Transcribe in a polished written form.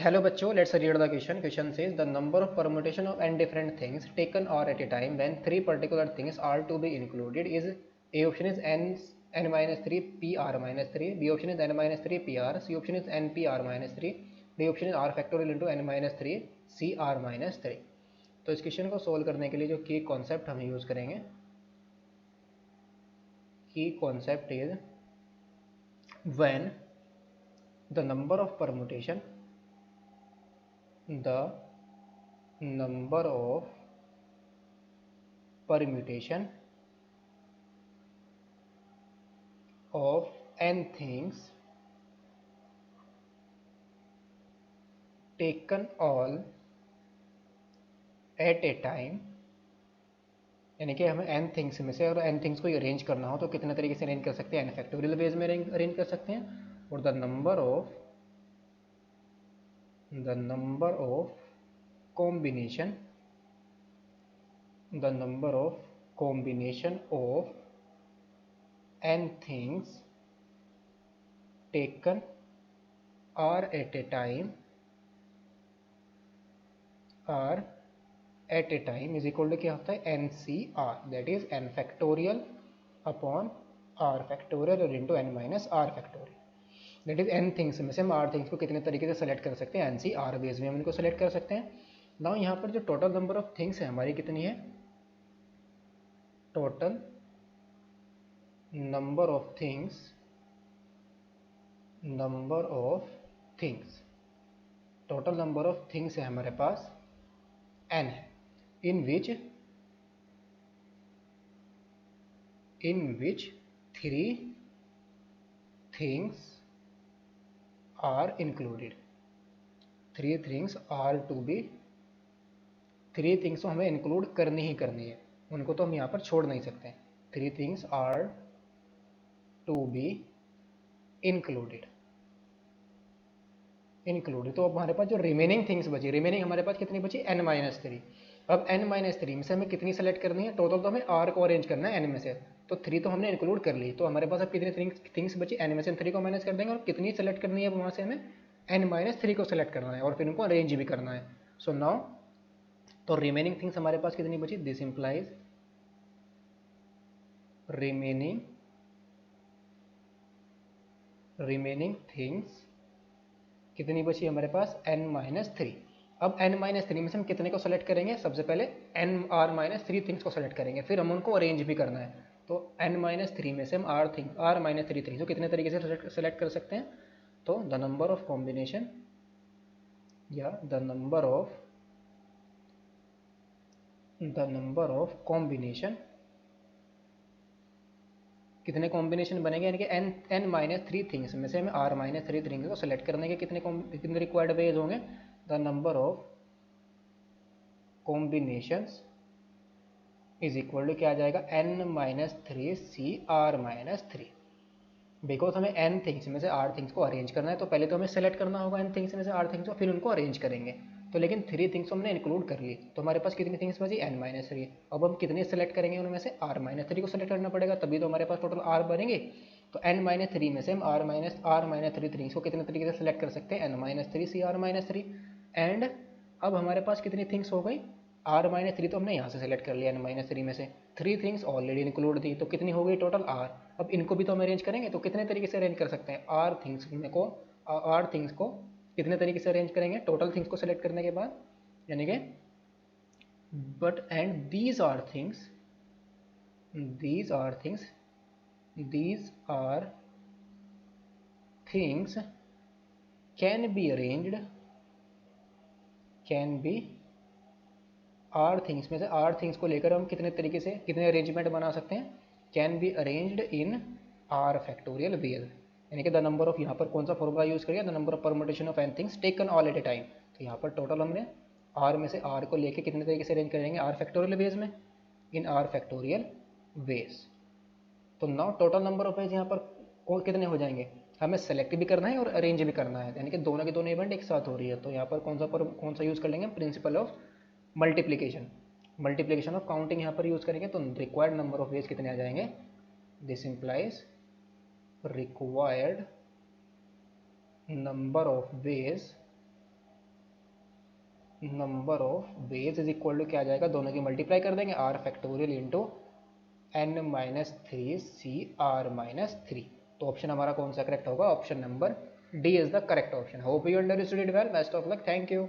Hello बच्चों, let's read the question. Question says the number of permutation of n different things taken or at a time when three particular things are to be included is A option is n minus 3 p r minus 3, B option is n minus 3 p r, C option is n p r minus 3, D option is r factorial into n minus 3 c r minus 3. तो इस question को solve करने के लिए जो की concept हम use करेंगे, की concept is when the number of permutation of n things taken all at a time, यानी कि हमें n थिंग्स में से और n थिंग्स को अरेंज करना हो तो कितने तरीके से अरेंज कर सकते हैं, n फैक्टोरियल बेस में अरेंज कर सकते हैं, और the number of combination of n things taken or at a time is equal to क्या होता है NCR, that is n factorial upon r factorial और into n minus r factorial. that is n things में से हम r things को कितने तरीके से सेलेक्ट कर सकते हैं, NCR बेस में हम इनको सेलेक्ट कर सकते हैं. नाउ यहाँ पर जो टोटल नंबर ऑफ थिंग्स है हमारी कितनी है, टोटल नंबर ऑफ थिंग्स है हमारे पास n है, in which three things are included. Three things तो हमें इंक्लूड करनी ही करनी है, उनको तो हम यहाँ पर छोड़ नहीं सकते. 3 things are to be included. तो अब हमारे पास जो रिमेनिंग थिंग्स बची, रिमेनिंग हमारे पास कितनी बची n-3. अब n-3 में से हमें कितनी सेलेक्ट करनी है, टोटल तो हमें r को अरेंज करना है n में से, तो 3 तो हमने इंक्लूड कर ली, तो हमारे पास अब कितनी थिंग्स बची, n में से 3 को माइनस कर देंगे और कितनी सेलेक्ट करनी है, वहाँ से हमें n-3 को सेलेक्ट करना है और फिर उनको अरेंज भी करना है. सो नाउ तो रिमेनिंग थिंग्स हमारे पास कितनी बची, दिस इंप्लाइज रिमेनिंग थिंग्स कितनी बची हमारे पास n-3. अब n-3 में से हम कितने को सेलेक्ट करेंगे, सबसे पहले n-3 थिंग्स को सेलेक्ट करेंगे, फिर हम उनको अरेंज भी करना है. तो n-3 में से हम r-3 थिंग्स को कितने तरीके से सेलेक्ट कर सकते हैं, तो द नंबर ऑफ कॉम्बिनेशन या द नंबर ऑफ कॉम्बिनेशन कितने कॉम्बिनेशन बनेंगे, यानी कि n-3 थिंग्स में से हमें r-3 थिंग्स को सेलेक्ट करने के कितने रिक्वायर्ड वेज होंगे, the number of combinations is equal to क्या आ जाएगा, n-3 cr-3. बिकॉज हमें n थिंग्स में से r थिंग्स को अरेंज करना है, तो पहले तो हमें सेलेक्ट करना होगा n थिंग्स में से r थिंग्स को, फिर उनको अरेंज करेंगे. तो लेकिन 3 थिंग्स हमने इंक्लूड कर ली, तो हमारे पास कितनी थिंग्स बची, n-3. अब हम कितनी सेलेक्ट करेंगे, उनमें से r-3 को सेलेक्ट करना पड़ेगा, तभी तो हमारे पास टोटल r बनेंगे. तो n-3 में से हम r-3 थिंग्स को कितने तरीके से सेलेक्ट कर सकते हैं, n-3 cr-3. एंड अब हमारे पास कितनी थिंग्स हो गई, r-3 तो हमने यहाँ से सेलेक्ट कर लिया n-3 में से, 3 थिंग्स ऑलरेडी इंक्लूड थी, तो कितनी हो गई टोटल r. अब इनको भी तो हम अरेंज करेंगे, तो कितने तरीके से अरेंज कर सकते हैं, r थिंग्स को कितने तरीके से अरेंज करेंगे, टोटल थिंग्स को सेलेक्ट करने के बाद, यानी कि but and these are things can be r things में से r थिंग्स को लेकर हम कितने अरेंजमेंट बना सकते हैं, can be arranged in r factorial veg. यानी कि द नंबर ऑफ, यहाँ पर कौन सा फॉर्मूला यूज करिए, the number of permutation of n things taken all at A time. तो यहाँ पर टोटल हमने r में से r को लेके कितने तरीके से अरेंज करेंगे, r फैक्टोरियल वेज में, इन r फैक्टोरियल वेज. तो now total number of veg यहाँ पर कितने हो जाएंगे, हमें सेलेक्ट भी करना है और अरेंज भी करना है, यानी कि दोनों के दोनों इवेंट एक साथ हो रही है. तो यहाँ पर कौन सा यूज कर लेंगे, principle of multiplication of counting यहाँ पर यूज करेंगे. तो रिक्वायर्ड नंबर ऑफ वेज कितने आ जाएंगे, this implies required number of ways number of ways is equal to क्या आ जाएगा, दोनों की मल्टीप्लाई कर देंगे, r factorial into n minus three C r minus three. तो ऑप्शन हमारा कौन सा करेक्ट होगा, option number D is the correct option. Hope you understood it well, best of luck, thank you.